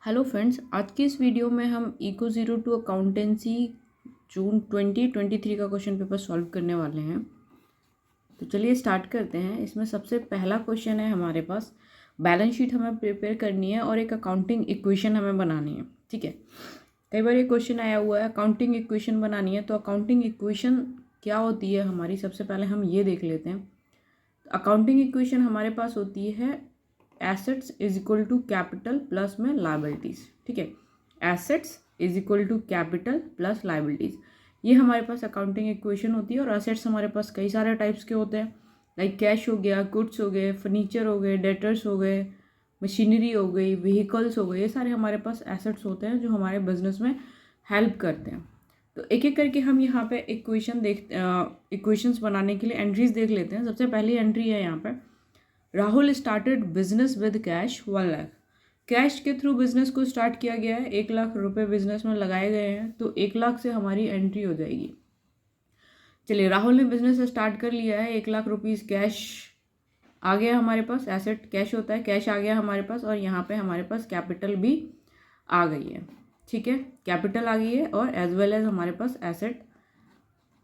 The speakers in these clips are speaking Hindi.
हेलो फ्रेंड्स, आज की इस वीडियो में हम इको ज़ीरो टू अकाउंटेंसी जून 2023 का क्वेश्चन पेपर सॉल्व करने वाले हैं। तो चलिए स्टार्ट करते हैं। इसमें सबसे पहला क्वेश्चन है हमारे पास, बैलेंस शीट हमें प्रिपेयर करनी है और एक अकाउंटिंग इक्वेशन हमें बनानी है। ठीक है, कई बार ये क्वेश्चन आया हुआ है, अकाउंटिंग इक्वेशन बनानी है। तो अकाउंटिंग इक्वेशन क्या होती है हमारी, सबसे पहले हम ये देख लेते हैं। अकाउंटिंग इक्वेशन हमारे पास होती है assets is equal to capital plus में लायबिलिटीज़। ठीक है, assets is equal to capital plus liabilities, ये हमारे पास अकाउंटिंग इक्वेशन होती है। और एसेट्स हमारे पास कई सारे टाइप्स के होते हैं, लाइक कैश हो गया, गुड्स हो गए, फर्नीचर हो गए, डेटर्स हो गए, मशीनरी हो गई, व्हीकल्स हो गए। ये सारे हमारे पास एसेट्स होते हैं जो हमारे बिजनेस में हेल्प करते हैं। तो एक एक करके हम यहाँ पे इक्वेशंस बनाने के लिए एंट्रीज देख लेते हैं। सबसे पहली एंट्री है यहाँ पे, Rahul started business with cash 1 lakh. Cash के थ्रू बिजनेस को स्टार्ट किया गया है, 1 लाख रुपए बिजनेस में लगाए गए हैं। तो 1 लाख से हमारी एंट्री हो जाएगी। चलिए, राहुल ने बिजनेस स्टार्ट कर लिया है, 1 लाख रुपीज़ कैश आ गया हमारे पास। एसेट कैश होता है, कैश आ गया हमारे पास, और यहाँ पे हमारे पास कैपिटल भी आ गई है। ठीक है, कैपिटल आ गई है और एज वेल एज हमारे पास एसेट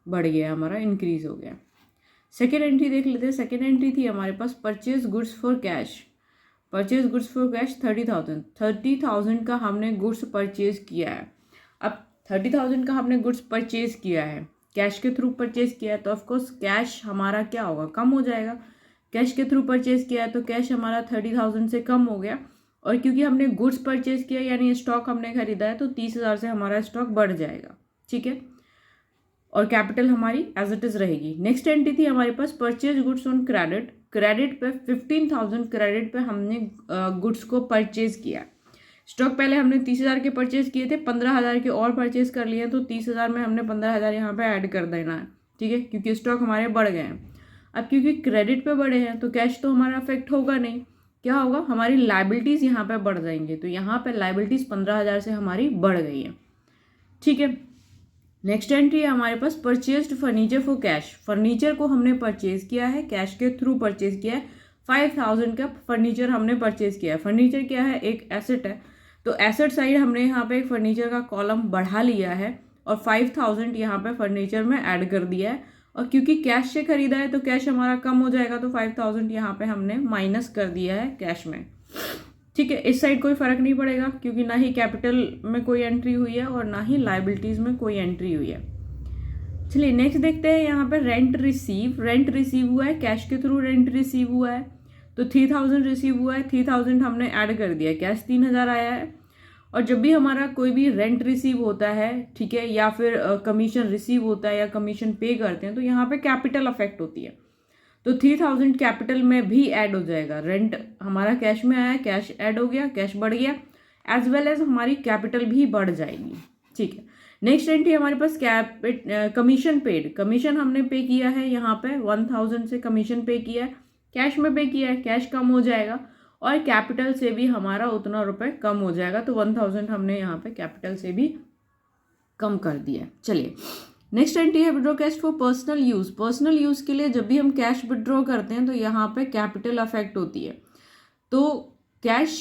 बढ़ गया, हमारा इंक्रीज हो गया। सेकेंड एंट्री देख लेते हैं। सेकेंड एंट्री थी हमारे पास, purchase goods for cash. Purchase goods for cash 30,000 का हमने गुड्स परचेज किया है। अब 30,000 का हमने गुड्स परचेज किया है, कैश के थ्रू परचेज किया है, तो ऑफकोर्स कैश हमारा क्या होगा, कम हो जाएगा। कैश के थ्रू परचेज किया है तो कैश हमारा 30,000 से कम हो गया। और क्योंकि हमने गुड्स परचेज किया यानी स्टॉक हमने खरीदा है, तो 30,000 से हमारा स्टॉक बढ़ जाएगा। ठीक है, और कैपिटल हमारी एज इट इज रहेगी। नेक्स्ट एंट्री थी हमारे पास, purchase goods on credit. Credit पे 15,000 क्रेडिट पे हमने गुड्स को परचेज किया। स्टॉक पहले हमने 30,000 के परचेज किए थे, 15,000 के और परचेज कर लिए, तो 30,000 में हमने 15,000 यहाँ पे ऐड कर देना है। ठीक है, क्योंकि स्टॉक हमारे बढ़ गए हैं। अब क्योंकि क्रेडिट पे बढ़े हैं तो कैश तो हमारा अफेक्ट होगा नहीं, क्या होगा, हमारी लाइबिलिटीज़ यहाँ पे बढ़ जाएंगे। तो यहाँ पे लाइबिलिटीज़ 15,000 से हमारी बढ़ गई है। ठीक है, नेक्स्ट एंट्री है हमारे पास, purchased furniture for cash. Furniture को हमने परचेज किया है, कैश के थ्रू परचेज किया है। 5,000 का फर्नीचर हमने परचेज किया है। फर्नीचर क्या है, एक एसेट है, तो एसेट साइड हमने यहाँ पे एक फर्नीचर का कॉलम बढ़ा लिया है और 5,000 यहाँ पे फर्नीचर में ऐड कर दिया है। और क्योंकि कैश से खरीदा है तो कैश हमारा कम हो जाएगा, तो 5,000 यहाँ पे हमने माइनस कर दिया है कैश में। ठीक है, इस साइड कोई फर्क नहीं पड़ेगा क्योंकि ना ही कैपिटल में कोई एंट्री हुई है और ना ही लाइबिलिटीज में कोई एंट्री हुई है। चलिए नेक्स्ट देखते हैं, यहाँ पे रेंट रिसीव। रेंट रिसीव हुआ है, कैश के थ्रू रेंट रिसीव हुआ है, तो 3,000 रिसीव हुआ है। 3,000 हमने ऐड कर दिया, कैश 3,000 आया है। और जब भी हमारा कोई भी रेंट रिसीव होता है, ठीक है, या फिर कमीशन रिसीव होता है या कमीशन पे करते हैं, तो यहाँ पे कैपिटल अफेक्ट होती है। तो 3,000 कैपिटल में भी ऐड हो जाएगा। रेंट हमारा कैश में आया, कैश ऐड हो गया, कैश बढ़ गया, एज वेल एज हमारी कैपिटल भी बढ़ जाएगी। ठीक है, नेक्स्ट एंट्री हमारे पास कमीशन पेड। कमीशन हमने पे किया है, यहाँ पे 1,000 से कमीशन पे किया है, कैश में पे किया है, कैश कम हो जाएगा और कैपिटल से भी हमारा उतना रुपए कम हो जाएगा। तो 1,000 हमने यहाँ पे कैपिटल से भी कम कर दिया। चलिए नेक्स्ट एंट्री है withdraw cash for personal use. Personal use के लिए जब भी हम कैश विड्रॉ करते हैं तो यहाँ पे कैपिटल अफेक्ट होती है। तो कैश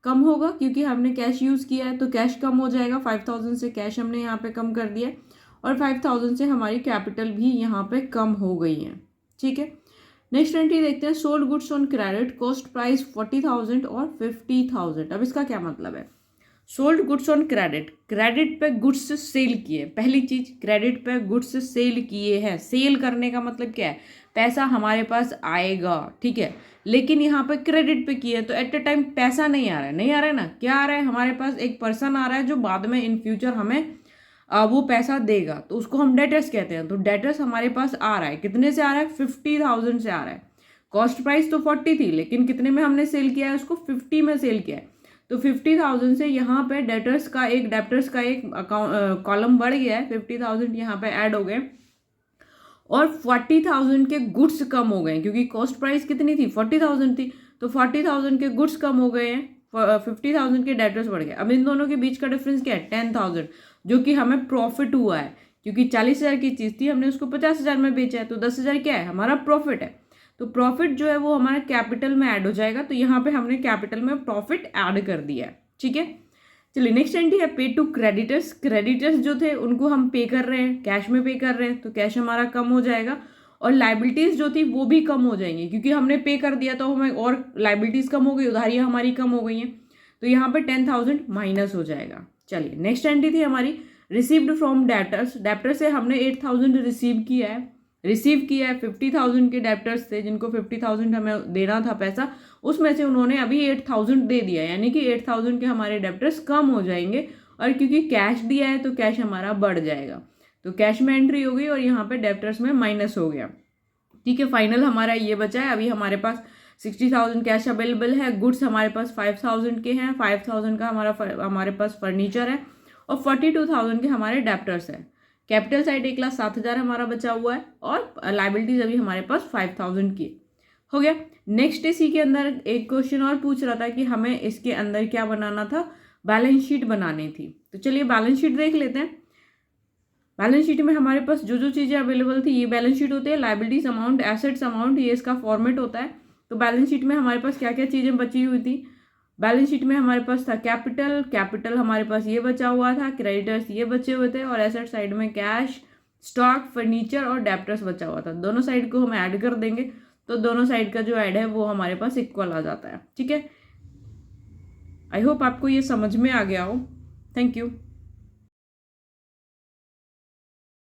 कम होगा क्योंकि हमने कैश यूज़ किया है, तो कैश कम हो जाएगा। 5,000 से कैश हमने यहाँ पे कम कर दिया और 5,000 से हमारी कैपिटल भी यहाँ पे कम हो गई है। ठीक है, नेक्स्ट एंट्री देखते हैं, sold goods on credit. Cost price 40,000 और 50,000। अब इसका क्या मतलब है, sold goods on credit. Credit पे गुड्स सेल किए, पहली चीज क्रेडिट पे गुड्स सेल किए हैं। सेल करने का मतलब क्या है, पैसा हमारे पास आएगा, ठीक है, लेकिन यहाँ पे क्रेडिट पे किए तो एट ए टाइम पैसा नहीं आ रहा है। नहीं आ रहा है ना, क्या आ रहा है, हमारे पास एक पर्सन आ रहा है जो बाद में इन फ्यूचर हमें वो पैसा देगा, तो उसको हम डेटर्स कहते हैं। तो डेटर्स हमारे पास आ रहा है, कितने से आ रहा है, 50,000 से आ रहा है। कॉस्ट प्राइस तो 40 थी, लेकिन कितने में हमने सेल किया है, उसको 50 में सेल किया है। तो 50,000 से यहाँ पे डेटर्स का एक अकाउंट कॉलम बढ़ गया है, 50,000 यहाँ पे ऐड हो गए और 40,000 के गुड्स कम हो गए क्योंकि कॉस्ट प्राइस कितनी थी, 40,000 थी, तो 40,000 के गुड्स कम हो गए हैं, 50,000 के डेटर्स बढ़ गए। अब इन दोनों के बीच का डिफरेंस क्या है, 10,000, जो कि हमें प्रॉफिट हुआ है क्योंकि 40,000 की चीज़ थी, हमने उसको 50,000 में बेचा है, तो 10,000 क्या है, हमारा प्रॉफिट है। तो प्रॉफिट जो है वो हमारे कैपिटल में ऐड हो जाएगा, तो यहाँ पे हमने कैपिटल में प्रॉफिट ऐड कर दिया है। ठीक है, चलिए नेक्स्ट एंट्री है पे टू क्रेडिटर्स। क्रेडिटर्स जो थे उनको हम पे कर रहे हैं, कैश में पे कर रहे हैं, तो कैश हमारा कम हो जाएगा और लाइबिलिटीज़ जो थी वो भी कम हो जाएंगी क्योंकि हमने पे कर दिया तो हमें और लाइबिलिटीज़ कम हो गई, उधारियाँ हमारी कम हो गई हैं, तो यहाँ पे 10,000 माइनस हो जाएगा। चलिए नेक्स्ट एंट्री थी हमारी रिसीव्ड फ्रॉम डेप्टर्स। डेप्टर से हमने 8,000 रिसीव किया है 50,000 के डेप्टर्स थे जिनको 50,000 हमें देना था पैसा, उसमें से उन्होंने अभी 8,000 दे दिया, यानी कि 8,000 के हमारे डेप्टर्स कम हो जाएंगे और क्योंकि कैश दिया है तो कैश हमारा बढ़ जाएगा, तो कैश में एंट्री हो गई और यहाँ पे डेप्टर्स में माइनस हो गया। ठीक है, फाइनल हमारा ये बचा है। अभी हमारे पास 60,000 कैश अवेलेबल है, गुड्स हमारे पास 5,000 के हैं, 5,000 का हमारे पास फर्नीचर है और 42,000 के हमारे डेप्टर्स है। कैपिटल साइड 1,07,000 हमारा बचा हुआ है और लाइबिलिटीज अभी हमारे पास 5,000 की हो गया। नेक्स्ट इसी के अंदर एक क्वेश्चन और पूछ रहा था कि हमें इसके अंदर क्या बनाना था, बैलेंस शीट बनानी थी। तो चलिए बैलेंस शीट देख लेते हैं। बैलेंस शीट में हमारे पास जो जो चीज़ें अवेलेबल थी ये बैलेंस शीट होती है, लाइबिलिटीज अमाउंट, एसेट्स अमाउंट, ये इसका फॉर्मेट होता है। तो बैलेंस शीट में हमारे पास क्या क्या चीज़ें बची हुई थी, बैलेंस शीट में हमारे पास था कैपिटल हमारे पास ये बचा हुआ था, क्रेडिटर्स ये बचे हुए थे और एसेट साइड में कैश, स्टॉक, फर्नीचर और डेप्टर्स बचा हुआ था। दोनों साइड को हम ऐड कर देंगे तो दोनों साइड का जो ऐड है वो हमारे पास इक्वल आ जाता है। ठीक है, आई होप आपको ये समझ में आ गया हो। Thank you.